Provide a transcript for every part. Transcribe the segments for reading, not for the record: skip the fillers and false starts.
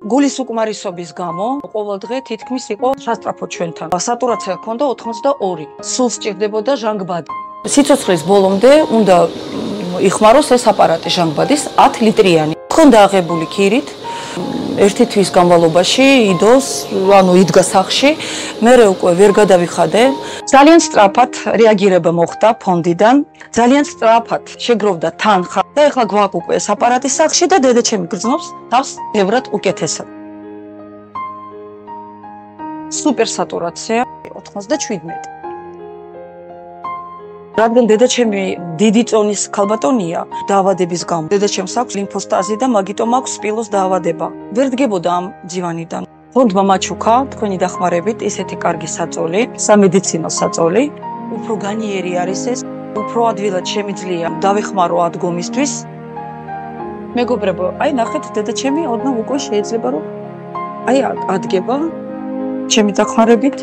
გულის უკმარისობის გამო ყოველ დღე თითქმის იყო სასწრაფო ჩვენთან. სატურაცია ჰქონდა 82. სულ სჭირდებოდა ჟანგბადი. სიცოცხლის ბოლომდე უნდა იხმაროს ეს აპარატი ჟანგბადის 10 ლიტრიანი. ჰქონდა აღებული ქირით. ერთი თვის განმავლობაში იდოს, იდგა სახლში, მერე უკვე ვერ გადავიხადე. ძალიან სწრაფად რეაგირება მოხდა ფონდიდან. ძალიან სწრაფად შეგროვდა თანხა და ეხლა გვაქვს უკვე ეს აპარატი სახლში და დედაჩემი გრძნობს თავს ბევრად უკეთესად. სუპერ სატურაცია 97. რადგან დედაჩემი დიდი წონის ქალბატონია დაავადების გამო. დედაჩემს აქვს ლიმფოსტაზი და მაგიტომ აქვს სპილოს დაავადება. ვერ დგებოდა ამ ძივანიდან. ფონდმა მაჩუქა თქვენი დახმარებით ესეთი კარგი საწოლი, სამედიცინო საწოლი. უფრო განიერი არის ეს, უფრო ადვილად შემიძლია დავეხმარო ადგომისთვის. მეგობრებო, აი ნახეთ დედაჩემი ოდნავ უკვე შეიძლება რომ აი ადგება ჩემი დახმარებით.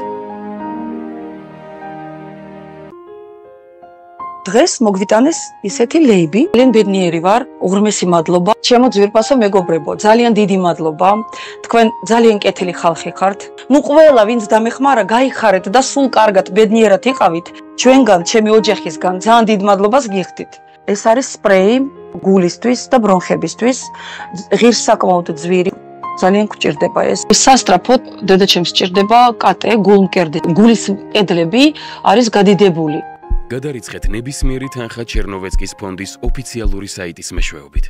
დღეს მოგვიტანეს ისეთი ლეიბი. ძალიან ბედნიერი ვარ, უღრმესი მადლობა. ჩემო ძვირფასო მეგობრებო, ძალიან დიდი მადლობა. თქვენ ძალიან კეთილი ხალხი ხართ. ნუ ყველა ვინც დამეხმარა, გაიხარეთ და სულ კარგად ბედნიერად იყავით. ჩვენგან, ჩემი ოჯახისგან ძალიან დიდ მადლობას გიხდით. ეს არის სპრეი გულისთვის და ბრონხებისთვის. ღირს საკმაოდ ძვირი. ძალიან გვჭირდება ეს. სასწრაფოდ დედაჩემს სჭირდება კატე, გულმკერდი. გულის კედლები არის გადიდებული. გადარიცხეთ ნებისმიერი თანხა ჩერნოვეცკის ფონდის ოფიციალური საიტის მეშვეობით.